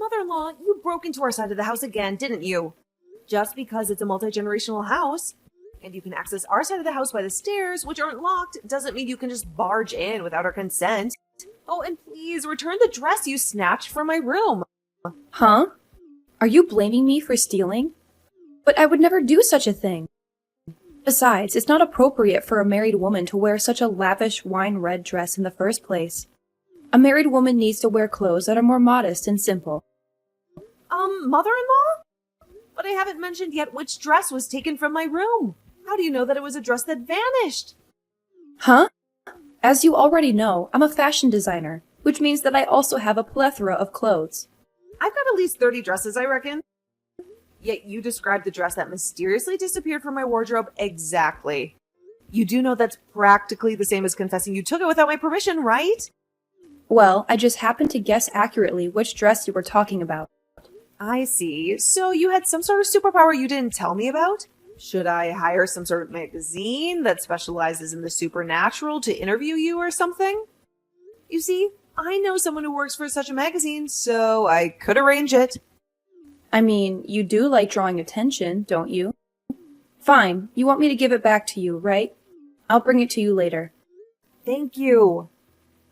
Mother-in-law, you broke into our side of the house again, didn't you? Just because it's a multi-generational house, and you can access our side of the house by the stairs, which aren't locked, doesn't mean you can just barge in without our consent. Oh, and please return the dress you snatched from my room. Huh? Are you blaming me for stealing? But I would never do such a thing. Besides, it's not appropriate for a married woman to wear such a lavish wine-red dress in the first place. A married woman needs to wear clothes that are more modest and simple. Mother-in-law? But I haven't mentioned yet which dress was taken from my room. How do you know that it was a dress that vanished? Huh? As you already know, I'm a fashion designer, which means that I also have a plethora of clothes. I've got at least 30 dresses, I reckon. Yet you described the dress that mysteriously disappeared from my wardrobe exactly. You do know that's practically the same as confessing you took it without my permission, right? Well, I just happened to guess accurately which dress you were talking about. I see. So you had some sort of superpower you didn't tell me about? Should I hire some sort of magazine that specializes in the supernatural to interview you or something? You see, I know someone who works for such a magazine, so I could arrange it. I mean, you do like drawing attention, don't you? Fine, you want me to give it back to you, right? I'll bring it to you later. Thank you.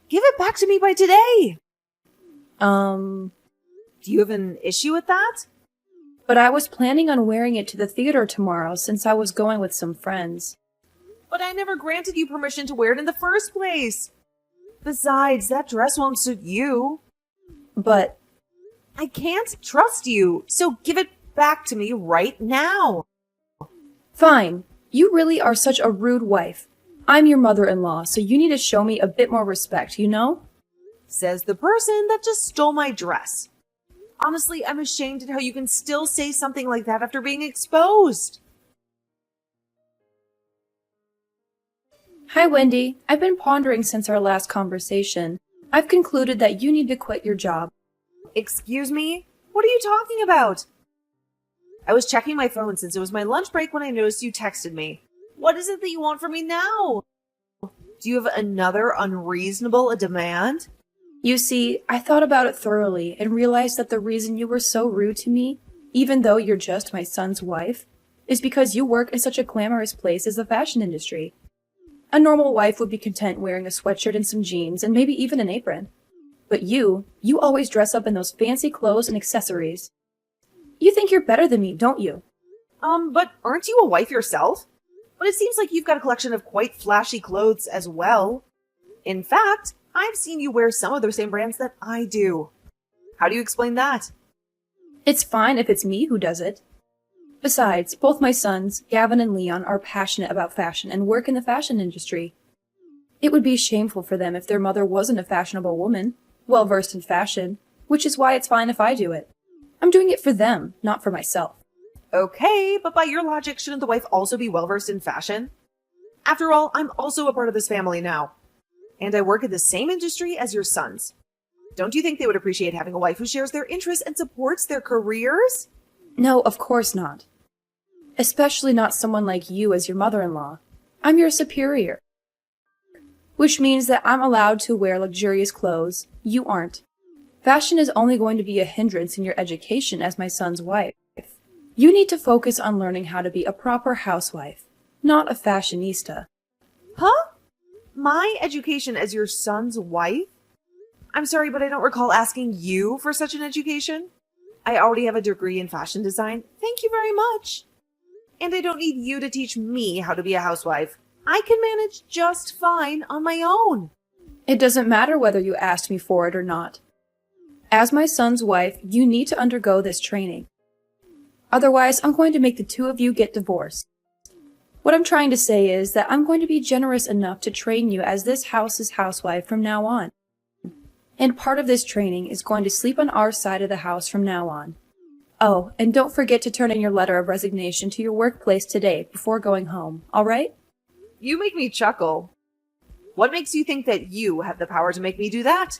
Give it back to me by today. Do you have an issue with that? But I was planning on wearing it to the theater tomorrow since I was going with some friends. But I never granted you permission to wear it in the first place. Besides, that dress won't suit you. But I can't trust you, so give it back to me right now. fine, you really are such a rude wife. I'm your mother-in-law, so you need to show me a bit more respect, you know? Says the person that just stole my dress. Honestly, I'm ashamed at how you can still say something like that after being exposed. Hi, Wendy. I've been pondering since our last conversation. I've concluded that you need to quit your job. Excuse me? What are you talking about? I was checking my phone since it was my lunch break when I noticed you texted me. What is it that you want from me now? Do you have another unreasonable demand? You see, I thought about it thoroughly and realized that the reason you were so rude to me, even though you're just my son's wife, is because you work in such a glamorous place as the fashion industry. A normal wife would be content wearing a sweatshirt and some jeans and maybe even an apron. But you always dress up in those fancy clothes and accessories. You think you're better than me, don't you? But aren't you a wife yourself? But it seems like you've got a collection of quite flashy clothes as well. In fact, I've seen you wear some of the same brands that I do. How do you explain that? It's fine if it's me who does it. Besides, both my sons, Gavin and Leon, are passionate about fashion and work in the fashion industry. It would be shameful for them if their mother wasn't a fashionable woman, well-versed in fashion, which is why it's fine if I do it. I'm doing it for them, not for myself. Okay, but by your logic, shouldn't the wife also be well-versed in fashion? After all, I'm also a part of this family now. And I work in the same industry as your sons. Don't you think they would appreciate having a wife who shares their interests and supports their careers? No, of course not. Especially not someone like you as your mother-in-law. I'm your superior. Which means that I'm allowed to wear luxurious clothes. You aren't. Fashion is only going to be a hindrance in your education as my son's wife. You need to focus on learning how to be a proper housewife, not a fashionista. Huh? My education as your son's wife? I'm sorry, but I don't recall asking you for such an education. I already have a degree in fashion design. Thank you very much. And I don't need you to teach me how to be a housewife. I can manage just fine on my own. It doesn't matter whether you asked me for it or not. As my son's wife, you need to undergo this training. Otherwise, I'm going to make the two of you get divorced. What I'm trying to say is that I'm going to be generous enough to train you as this house's housewife from now on. And part of this training is going to sleep on our side of the house from now on. Oh, and don't forget to turn in your letter of resignation to your workplace today before going home, all right? You make me chuckle. What makes you think that you have the power to make me do that?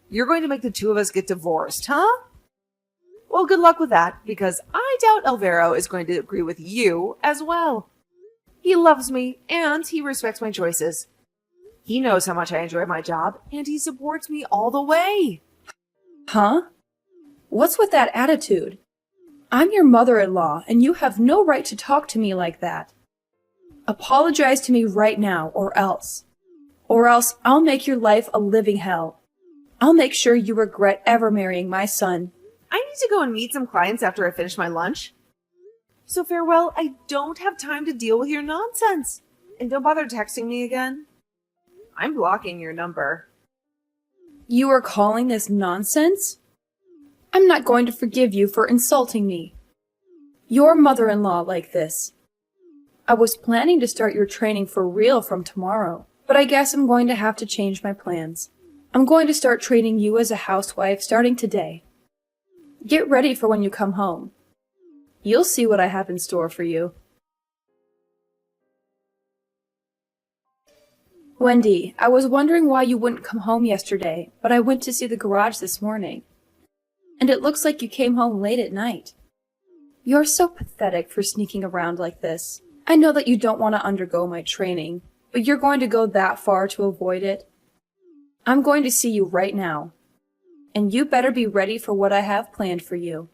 You're going to make the two of us get divorced, huh? Well, good luck with that, because I doubt Alvaro is going to agree with you as well. He loves me, and he respects my choices. He knows how much I enjoy my job, and he supports me all the way. Huh? What's with that attitude? I'm your mother-in-law, and you have no right to talk to me like that. Apologize to me right now, or else. Or else I'll make your life a living hell. I'll make sure you regret ever marrying my son. I need to go and meet some clients after I finish my lunch. So farewell, I don't have time to deal with your nonsense. And don't bother texting me again. I'm blocking your number. You are calling this nonsense? I'm not going to forgive you for insulting me. Your mother-in-law like this. I was planning to start your training for real from tomorrow, but I guess I'm going to have to change my plans. I'm going to start training you as a housewife starting today. Get ready for when you come home. You'll see what I have in store for you. Wendy, I was wondering why you wouldn't come home yesterday, but I went to see the garage this morning. And it looks like you came home late at night. You're so pathetic for sneaking around like this. I know that you don't want to undergo my training, but you're going to go that far to avoid it. I'm going to see you right now. And you better be ready for what I have planned for you.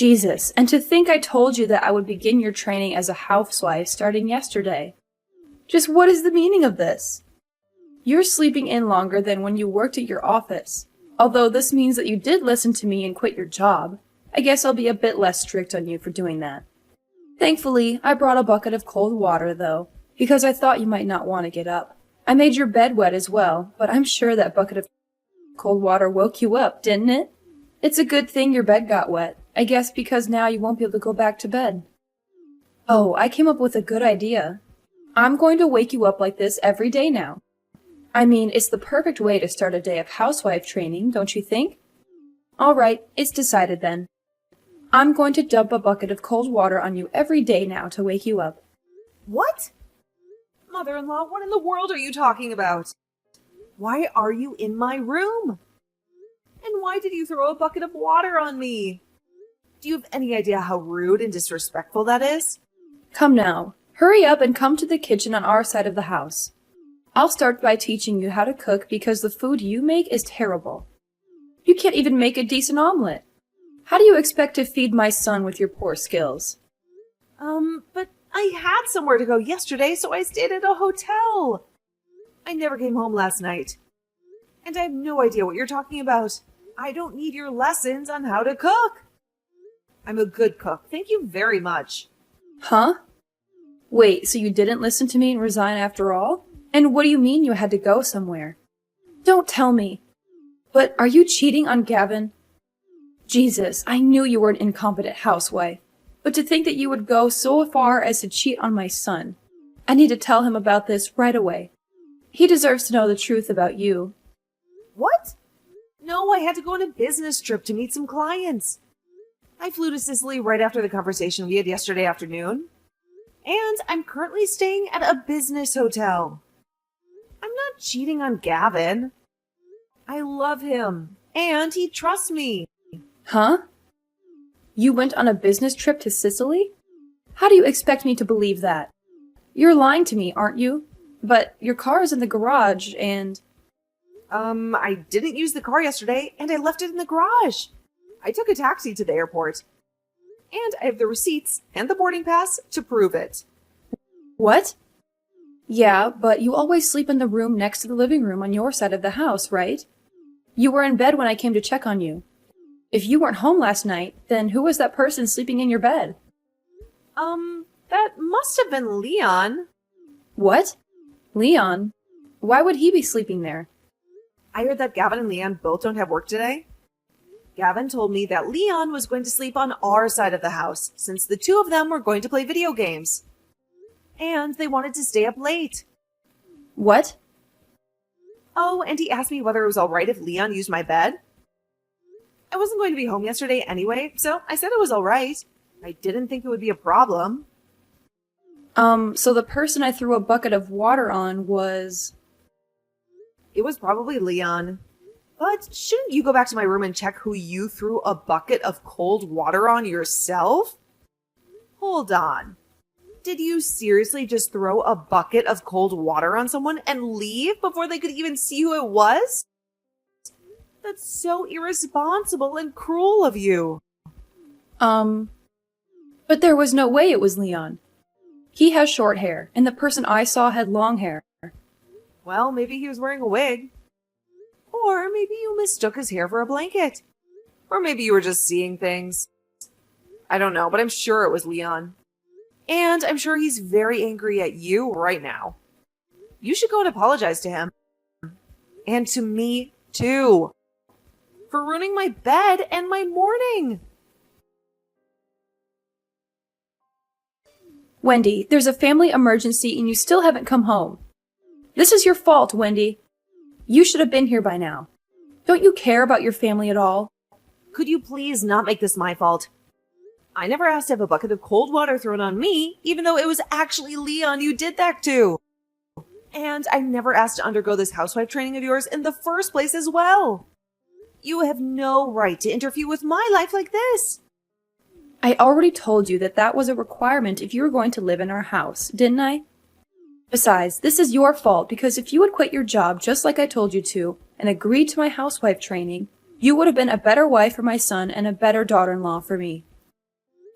Jesus, and to think I told you that I would begin your training as a housewife starting yesterday. Just what is the meaning of this? You're sleeping in longer than when you worked at your office. Although this means that you did listen to me and quit your job, I guess I'll be a bit less strict on you for doing that. Thankfully, I brought a bucket of cold water, though, because I thought you might not want to get up. I made your bed wet as well, but I'm sure that bucket of cold water woke you up, didn't it? It's a good thing your bed got wet. I guess because now you won't be able to go back to bed. Oh, I came up with a good idea. I'm going to wake you up like this every day now. I mean, it's the perfect way to start a day of housewife training, don't you think? All right, it's decided then. I'm going to dump a bucket of cold water on you every day now to wake you up. What? Mother-in-law, what in the world are you talking about? Why are you in my room? And why did you throw a bucket of water on me? Do you have any idea how rude and disrespectful that is? Come now, hurry up and come to the kitchen on our side of the house. I'll start by teaching you how to cook because the food you make is terrible. You can't even make a decent omelet. How do you expect to feed my son with your poor skills? But I had somewhere to go yesterday, so I stayed at a hotel. I never came home last night. And I have no idea what you're talking about. I don't need your lessons on how to cook. I'm a good cook. Thank you very much. Huh? Wait, so you didn't listen to me and resign after all? And what do you mean you had to go somewhere? Don't tell me. But are you cheating on Gavin? Jesus, I knew you were an incompetent housewife. But to think that you would go so far as to cheat on my son. I need to tell him about this right away. He deserves to know the truth about you. What? No, I had to go on a business trip to meet some clients. I flew to Sicily right after the conversation we had yesterday afternoon. And I'm currently staying at a business hotel. I'm not cheating on Gavin. I love him, and he trusts me. Huh? You went on a business trip to Sicily? How do you expect me to believe that? You're lying to me, aren't you? But your car is in the garage, and... I didn't use the car yesterday, and I left it in the garage. I took a taxi to the airport. And I have the receipts and the boarding pass to prove it. What? Yeah, but you always sleep in the room next to the living room on your side of the house, right? You were in bed when I came to check on you. If you weren't home last night, then who was that person sleeping in your bed? That must have been Leon. What? Leon? Why would he be sleeping there? I heard that Gavin and Leon both don't have work today. Gavin told me that Leon was going to sleep on our side of the house, since the two of them were going to play video games. And they wanted to stay up late. What? Oh, and he asked me whether it was alright if Leon used my bed. I wasn't going to be home yesterday anyway, so I said it was alright. I didn't think it would be a problem. So the person I threw a bucket of water on was... It was probably Leon. But shouldn't you go back to my room and check who you threw a bucket of cold water on yourself? Hold on. Did you seriously just throw a bucket of cold water on someone and leave before they could even see who it was? That's so irresponsible and cruel of you. But there was no way it was Leon. He has short hair, and the person I saw had long hair. Well, maybe he was wearing a wig. Or maybe you mistook his hair for a blanket. Or maybe you were just seeing things. I don't know, but I'm sure it was Leon. And I'm sure he's very angry at you right now. You should go and apologize to him. And to me, too. For ruining my bed and my morning. Wendy, there's a family emergency and you still haven't come home. This is your fault, Wendy. You should have been here by now. Don't you care about your family at all? Could you please not make this my fault? I never asked to have a bucket of cold water thrown on me, even though it was actually Leon you did that to. And I never asked to undergo this housewife training of yours in the first place as well. You have no right to interfere with my life like this. I already told you that that was a requirement if you were going to live in our house, didn't I? Besides, this is your fault because if you had quit your job just like I told you to and agreed to my housewife training, you would have been a better wife for my son and a better daughter-in-law for me.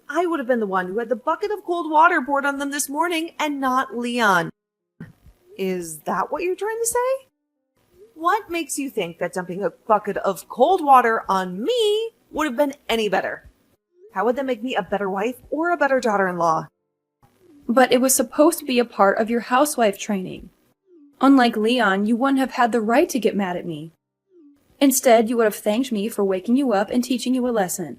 I would have been the one who had the bucket of cold water poured on them this morning and not Leon. Is that what you're trying to say? What makes you think that dumping a bucket of cold water on me would have been any better? How would that make me a better wife or a better daughter-in-law? But it was supposed to be a part of your housewife training. Unlike Leon, you wouldn't have had the right to get mad at me. Instead, you would have thanked me for waking you up and teaching you a lesson.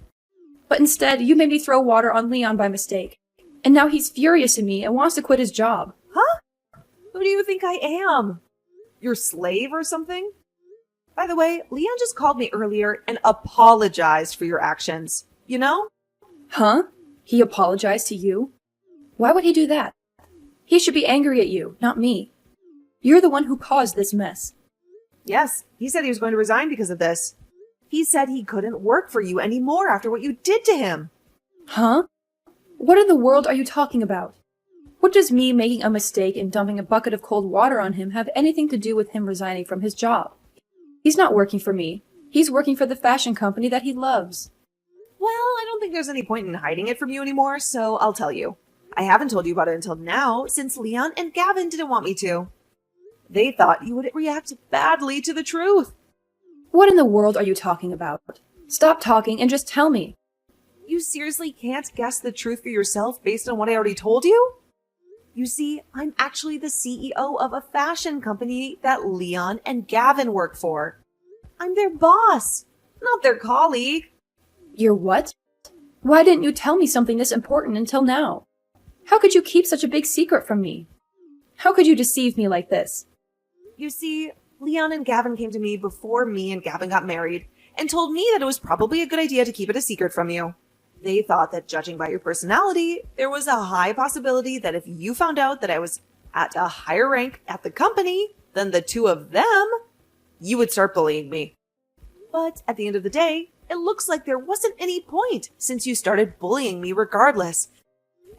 But instead, you made me throw water on Leon by mistake. And now he's furious at me and wants to quit his job. Huh? Who do you think I am? Your slave or something? By the way, Leon just called me earlier and apologized for your actions. You know? Huh? He apologized to you? Why would he do that? He should be angry at you, not me. You're the one who caused this mess. Yes, he said he was going to resign because of this. He said he couldn't work for you anymore after what you did to him. Huh? What in the world are you talking about? What does me making a mistake and dumping a bucket of cold water on him have anything to do with him resigning from his job? He's not working for me. He's working for the fashion company that he loves. Well, I don't think there's any point in hiding it from you anymore, so I'll tell you. I haven't told you about it until now, since Leon and Gavin didn't want me to. They thought you would react badly to the truth. What in the world are you talking about? Stop talking and just tell me. You seriously can't guess the truth for yourself based on what I already told you? You see, I'm actually the CEO of a fashion company that Leon and Gavin work for. I'm their boss, not their colleague. You're what? Why didn't you tell me something this important until now? How could you keep such a big secret from me? How could you deceive me like this? You see, Leon and Gavin came to me before me and Gavin got married and told me that it was probably a good idea to keep it a secret from you. They thought that judging by your personality, there was a high possibility that if you found out that I was at a higher rank at the company than the two of them, you would start bullying me. But at the end of the day, it looks like there wasn't any point since you started bullying me regardless,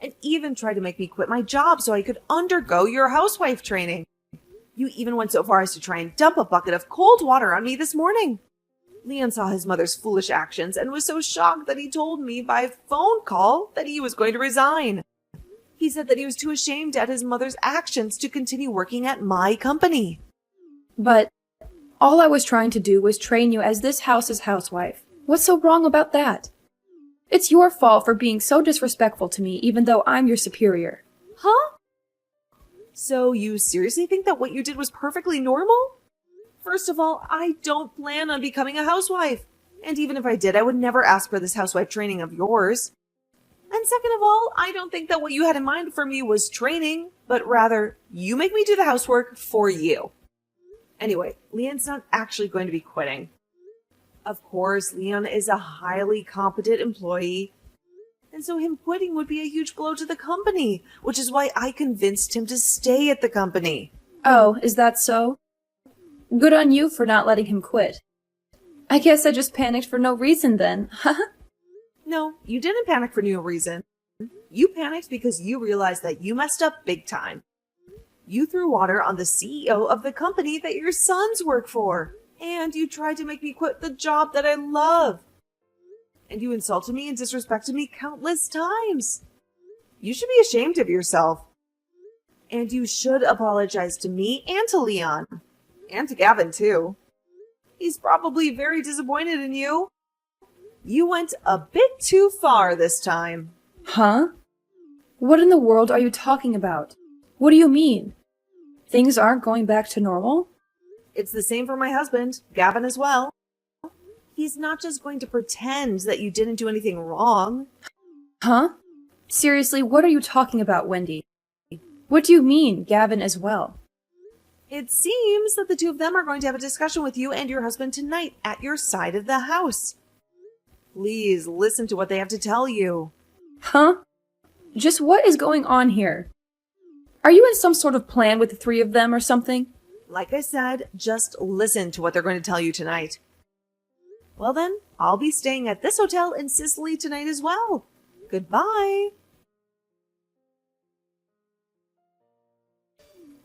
and even tried to make me quit my job so I could undergo your housewife training. You even went so far as to try and dump a bucket of cold water on me this morning. Leon saw his mother's foolish actions and was so shocked that he told me by phone call that he was going to resign. He said that he was too ashamed at his mother's actions to continue working at my company. But all I was trying to do was train you as this house's housewife. What's so wrong about that? It's your fault for being so disrespectful to me, even though I'm your superior. Huh? So you seriously think that what you did was perfectly normal? First of all, I don't plan on becoming a housewife. And even if I did, I would never ask for this housewife training of yours. And second of all, I don't think that what you had in mind for me was training, but rather, you make me do the housework for you. Anyway, Leon's not actually going to be quitting. Of course, Leon is a highly competent employee, and so him quitting would be a huge blow to the company, which is why I convinced him to stay at the company. Oh, is that so? Good on you for not letting him quit. I guess I just panicked for no reason then. No, you didn't panic for no reason. You panicked because you realized that you messed up big time. You threw water on the CEO of the company that your sons work for, And you tried to make me quit the job that I love. And you insulted me and disrespected me countless times. You should be ashamed of yourself. And you should apologize to me and to Leon. And to Gavin, too. He's probably very disappointed in you. You went a bit too far this time. Huh? What in the world are you talking about? What do you mean? Things aren't going back to normal? It's the same for my husband, Gavin as well. He's not just going to pretend that you didn't do anything wrong. Huh? Seriously, what are you talking about, Wendy? What do you mean, Gavin as well? It seems that the two of them are going to have a discussion with you and your husband tonight at your side of the house. Please listen to what they have to tell you. Huh? Just what is going on here? Are you in some sort of plan with the three of them or something? Like I said, just listen to what they're going to tell you tonight. Well then, I'll be staying at this hotel in Sicily tonight as well. Goodbye.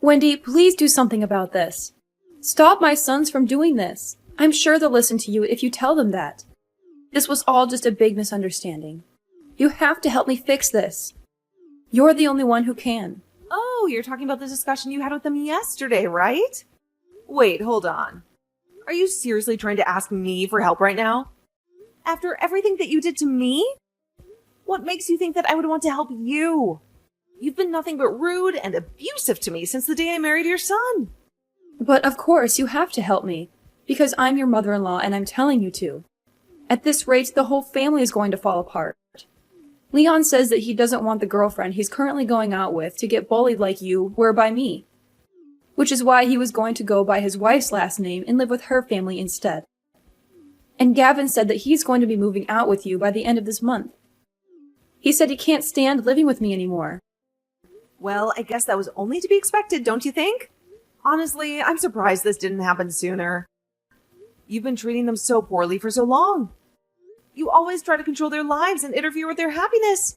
Wendy, please do something about this. Stop my sons from doing this. I'm sure they'll listen to you if you tell them that. This was all just a big misunderstanding. You have to help me fix this. You're the only one who can. Oh, you're talking about the discussion you had with them yesterday, right? Wait, hold on. Are you seriously trying to ask me for help right now? After everything that you did to me? What makes you think that I would want to help you? You've been nothing but rude and abusive to me since the day I married your son. But of course you have to help me, because I'm your mother-in-law and I'm telling you to. At this rate, the whole family is going to fall apart. Leon says that he doesn't want the girlfriend he's currently going out with to get bullied like you were by me, which is why he was going to go by his wife's last name and live with her family instead. And Gavin said that he's going to be moving out with you by the end of this month. He said he can't stand living with me anymore. Well, I guess that was only to be expected, don't you think? Honestly, I'm surprised this didn't happen sooner. You've been treating them so poorly for so long. You always try to control their lives and interfere with their happiness.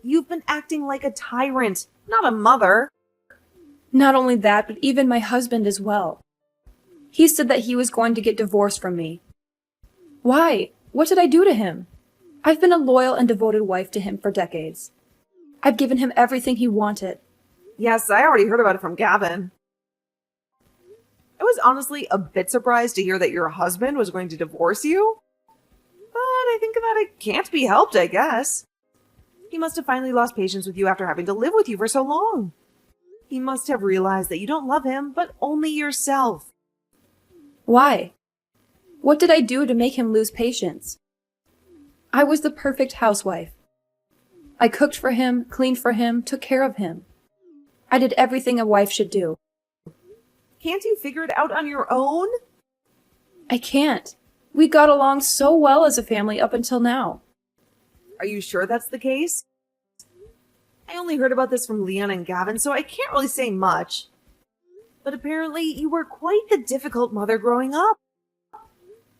You've been acting like a tyrant, not a mother. Not only that, but even my husband as well. He said that he was going to get divorced from me. Why? What did I do to him? I've been a loyal and devoted wife to him for decades. I've given him everything he wanted. Yes, I already heard about it from Gavin. I was honestly a bit surprised to hear that your husband was going to divorce you. But I think that it can't be helped, I guess. He must have finally lost patience with you after having to live with you for so long. He must have realized that you don't love him, but only yourself. Why? What did I do to make him lose patience? I was the perfect housewife. I cooked for him, cleaned for him, took care of him. I did everything a wife should do. Can't you figure it out on your own? I can't. We got along so well as a family up until now. Are you sure that's the case? I only heard about this from Leon and Gavin, so I can't really say much. But apparently you were quite the difficult mother growing up.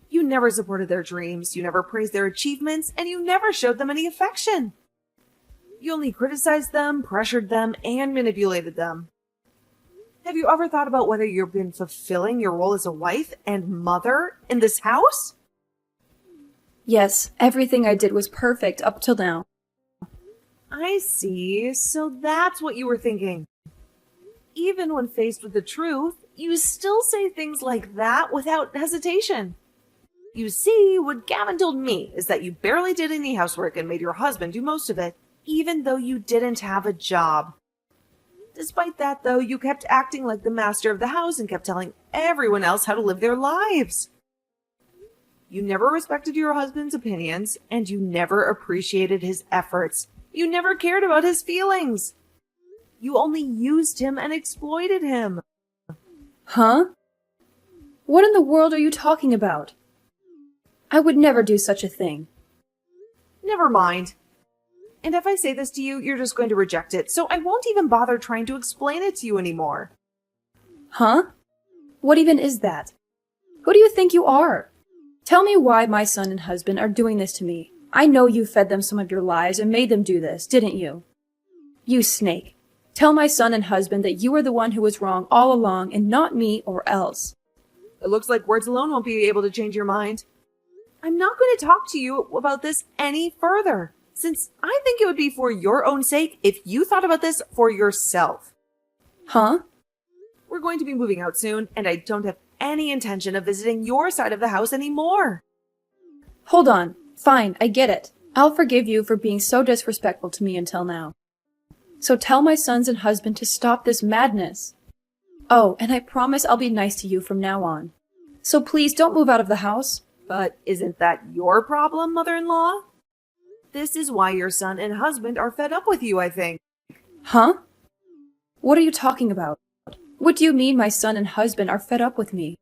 You never supported their dreams, you never praised their achievements, and you never showed them any affection. You only criticized them, pressured them, and manipulated them. Have you ever thought about whether you've been fulfilling your role as a wife and mother in this house? Yes, everything I did was perfect up till now. I see. So that's what you were thinking. Even when faced with the truth, you still say things like that without hesitation. You see, what Gavin told me is that you barely did any housework and made your husband do most of it, even though you didn't have a job. Despite that, though, you kept acting like the master of the house and kept telling everyone else how to live their lives. You never respected your husband's opinions, and you never appreciated his efforts. You never cared about his feelings. You only used him and exploited him. Huh? What in the world are you talking about? I would never do such a thing. Never mind. And if I say this to you, you're just going to reject it, so I won't even bother trying to explain it to you anymore. Huh? What even is that? Who do you think you are? Tell me why my son and husband are doing this to me. I know you fed them some of your lies and made them do this, didn't you? You snake. Tell my son and husband that you are the one who was wrong all along and not me or else. It looks like words alone won't be able to change your mind. I'm not going to talk to you about this any further, since I think it would be for your own sake if you thought about this for yourself. Huh? We're going to be moving out soon, and I don't have any intention of visiting your side of the house anymore. Hold on. Fine, I get it. I'll forgive you for being so disrespectful to me until now. So tell my sons and husband to stop this madness. Oh, and I promise I'll be nice to you from now on. So please don't move out of the house. But isn't that your problem, mother-in-law? This is why your son and husband are fed up with you, I think. Huh? What are you talking about? What do you mean my son and husband are fed up with me?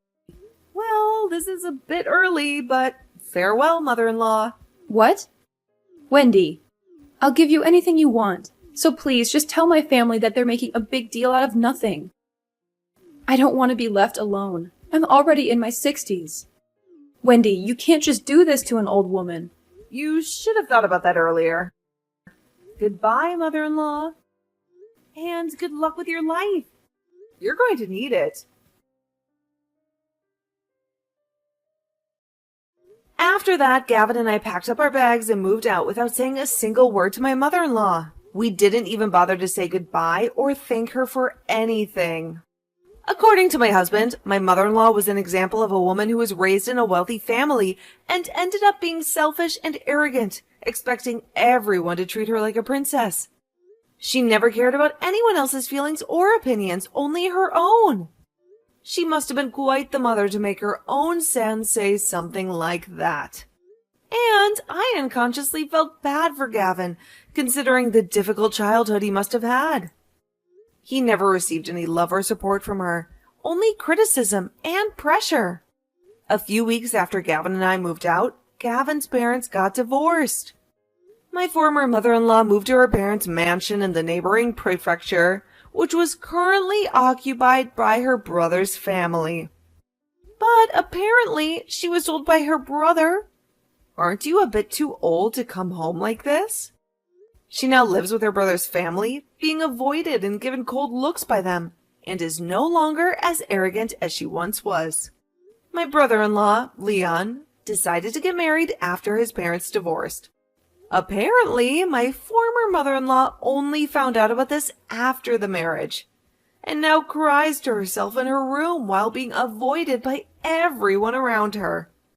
Well, this is a bit early, but farewell, mother-in-law. What? Wendy, I'll give you anything you want. So please, just tell my family that they're making a big deal out of nothing. I don't want to be left alone. I'm already in my 60s. Wendy, you can't just do this to an old woman. You should have thought about that earlier. Goodbye, mother-in-law. And good luck with your life. You're going to need it. After that, Gavin and I packed up our bags and moved out without saying a single word to my mother-in-law. We didn't even bother to say goodbye or thank her for anything. According to my husband, my mother-in-law was an example of a woman who was raised in a wealthy family and ended up being selfish and arrogant, expecting everyone to treat her like a princess. She never cared about anyone else's feelings or opinions, only her own. She must have been quite the mother to make her own son say something like that. And I unconsciously felt bad for Gavin, considering the difficult childhood he must have had. He never received any love or support from her, only criticism and pressure. A few weeks after Gavin and I moved out, Gavin's parents got divorced. My former mother-in-law moved to her parents' mansion in the neighboring prefecture, which was currently occupied by her brother's family. But apparently, she was told by her brother, "Aren't you a bit too old to come home like this?" She now lives with her brother's family, being avoided and given cold looks by them, and is no longer as arrogant as she once was. My brother-in-law, Leon, decided to get married after his parents divorced. Apparently, my former mother-in-law only found out about this after the marriage, and now cries to herself in her room while being avoided by everyone around her.